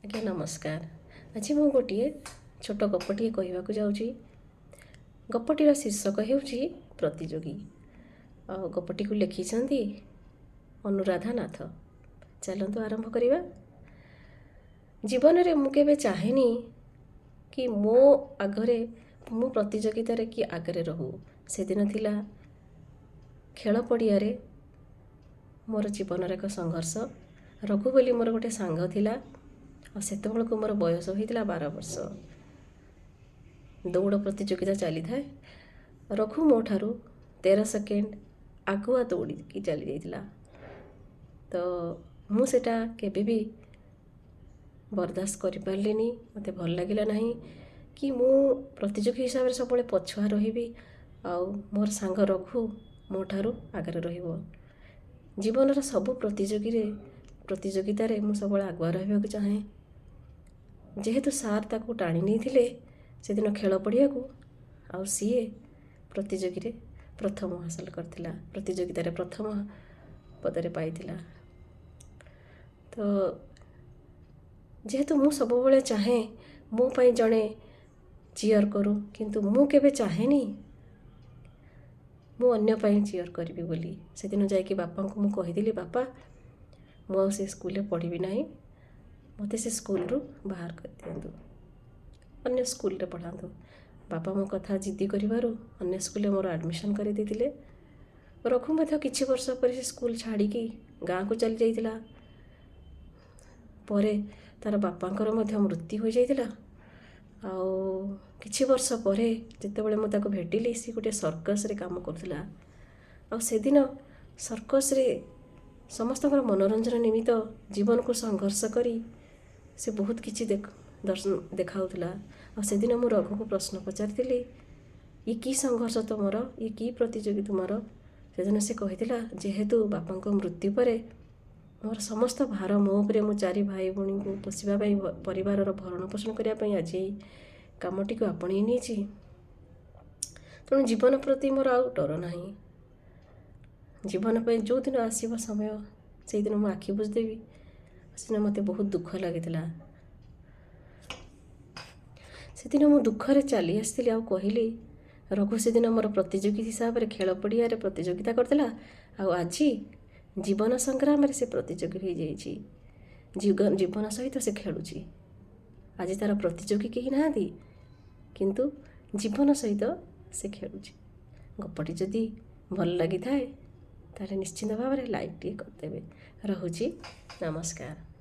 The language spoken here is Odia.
ଆଜ୍ଞା ନମସ୍କାର। ଆଜି ମୁଁ ଗୋଟିଏ ଛୋଟ ଗପଟିଏ କହିବାକୁ ଯାଉଛି। ଗପଟିର ଶୀର୍ଷକ ହେଉଛି ପ୍ରତିଯୋଗୀ। ଆଉ ଗପଟିକୁ ଲେଖିଛନ୍ତି ଅନୁରାଧା ନାଥ। ଚାଲନ୍ତୁ ଆରମ୍ଭ କରିବା। ଜୀବନରେ ମୁଁ କେବେ ଚାହେଁନି କି ମୋ ଆଗରେ ମୁଁ ପ୍ରତିଯୋଗିତାରେ କି ଆଗରେ ରହୁ। ସେଦିନ ଥିଲା ଖେଳ ପଡ଼ିଆରେ ମୋର ଜୀବନର ଏକ ସଂଘର୍ଷ। ରଘୁ ବୋଲି ମୋର ଗୋଟେ ସାଙ୍ଗ ଥିଲା। ଆଉ ସେତେବେଳକୁ ମୋର ବୟସ ହୋଇଥିଲା 12 ବର୍ଷ। ଦୌଡ଼ ପ୍ରତିଯୋଗିତା ଚାଲିଥାଏ। ରଘୁ ମୋ ଠାରୁ 13 ସେକେଣ୍ଡ ଆଗୁଆ ଦୌଡ଼ିକି ଚାଲି ଯାଇଥିଲା। ତ ମୁଁ ସେଟା କେବେ ବି ବରଦାସ୍ତ କରିପାରିଲିନି। ମୋତେ ଭଲ ଲାଗିଲା ନାହିଁ କି ମୁଁ ପ୍ରତିଯୋଗୀ ହିସାବରେ ସବୁବେଳେ ପଛୁଆ ରହିବି ଆଉ ମୋର ସାଙ୍ଗ ରଘୁ ମୋ ଠାରୁ ଆଗରେ ରହିବ। ଜୀବନର ସବୁ ପ୍ରତିଯୋଗିତାରେ ମୁଁ ସବୁବେଳେ ଆଗୁଆ ରହିବାକୁ ଚାହେଁ। ଯେହେତୁ ସାର୍ ତାକୁ ଟାଣି ନେଇଥିଲେ ସେଦିନ ଖେଳ ପଡ଼ିଆକୁ, ଆଉ ସିଏ ପ୍ରତିଯୋଗୀରେ ପ୍ରଥମ ହାସଲ କରିଥିଲା, ପ୍ରତିଯୋଗିତାରେ ପ୍ରଥମ ପଦରେ ପାଇଥିଲା। ତ ଯେହେତୁ ମୁଁ ସବୁବେଳେ ଚାହେଁ ମୋ ପାଇଁ ଜଣେ ଚିୟର କରୁ, କିନ୍ତୁ ମୁଁ କେବେ ଚାହେଁନି ମୁଁ ଅନ୍ୟ ପାଇଁ ଚିୟର କରିବି ବୋଲି। ସେଦିନ ଯାଇକି ବାପାଙ୍କୁ ମୁଁ କହିଥିଲି, ବାପା ମୁଁ ଆଉ ସେ ସ୍କୁଲରେ ପଢ଼ିବି ନାହିଁ, ମୋତେ ସେ ସ୍କୁଲରୁ ବାହାର କରିଦିଅନ୍ତୁ, ଅନ୍ୟ ସ୍କୁଲରେ ପଢ଼ାନ୍ତୁ। ବାପା ମୋ କଥା ଜିଦ୍ଦି କରିବାରୁ ଅନ୍ୟ ସ୍କୁଲରେ ମୋର ଆଡ଼ମିସନ୍ କରିଦେଇଥିଲେ। ରଘୁ ମଧ୍ୟ କିଛି ବର୍ଷ ପରେ ସେ ସ୍କୁଲ ଛାଡ଼ିକି ଗାଁକୁ ଚାଲି ଯାଇଥିଲା। ପରେ ତା'ର ବାପାଙ୍କର ମଧ୍ୟ ମୃତ୍ୟୁ ହୋଇଯାଇଥିଲା। ଆଉ କିଛି ବର୍ଷ ପରେ ଯେତେବେଳେ ମୁଁ ତାକୁ ଭେଟିଲି, ସେ ଗୋଟିଏ ସର୍କସରେ କାମ କରୁଥିଲା। ଆଉ ସେଦିନ ସର୍କସରେ ସମସ୍ତଙ୍କର ମନୋରଞ୍ଜନ ନିମିତ୍ତ ଜୀବନକୁ ସଂଘର୍ଷ କରି ସେ ବହୁତ କିଛି ଦେଖାଉଥିଲା। ଆଉ ସେଦିନ ମୁଁ ରଘୁକୁ ପ୍ରଶ୍ନ ପଚାରିଥିଲି, ଇଏ କି ସଂଘର୍ଷ ତୁମର, ଇଏ କି ପ୍ରତିଯୋଗୀ ତୁମର? ସେଦିନ ସେ କହିଥିଲା, ଯେହେତୁ ବାପାଙ୍କ ମୃତ୍ୟୁ ପରେ ମୋର ସମସ୍ତ ଭାର ମୋ ଉପରେ, ମୁଁ 4 ଭାଇ ଭଉଣୀଙ୍କୁ ପୋଷିବା ପାଇଁ, ପରିବାରର ଭରଣ ପୋଷଣ କରିବା ପାଇଁ ଆଜି ଏଇ କାମଟିକୁ ଆପଣେଇ ନେଇଛି। ତେଣୁ ଜୀବନ ପ୍ରତି ମୋର ଆଉ ଡର ନାହିଁ। ଜୀବନ ପାଇଁ ଯେଉଁଦିନ ଆସିବ ସମୟ, ସେଇଦିନ ମୁଁ ଆଖି ବୁଜିଦେବି। ସେଦିନ ମୋତେ ବହୁତ ଦୁଃଖ ଲାଗିଥିଲା। ସେଦିନ ମୁଁ ଦୁଃଖରେ ଚାଲି ଆସିଥିଲି ଆଉ କହିଲି, ରଘୁ ସେଦିନ ମୋର ପ୍ରତିଯୋଗୀ ହିସାବରେ ଖେଳ ପଡ଼ିଆରେ ପ୍ରତିଯୋଗିତା କରିଥିଲା, ଆଉ ଆଜି ଜୀବନ ସଂଗ୍ରାମରେ ସେ ପ୍ରତିଯୋଗୀ ହୋଇଯାଇଛି। ଜୀବନ ସହିତ ସେ ଖେଳୁଛି। ଆଜି ତା'ର ପ୍ରତିଯୋଗୀ କେହି ନାହାନ୍ତି, କିନ୍ତୁ ଜୀବନ ସହିତ ସେ ଖେଳୁଛି। ଗପଟି ଯଦି ଭଲ ଲାଗିଥାଏ ତାହେଲେ ନିଶ୍ଚିନ୍ତ ଭାବରେ ଲାଇକ୍ଟିଏ କରିଦେବେ। ରହୁଛି, ନମସ୍କାର।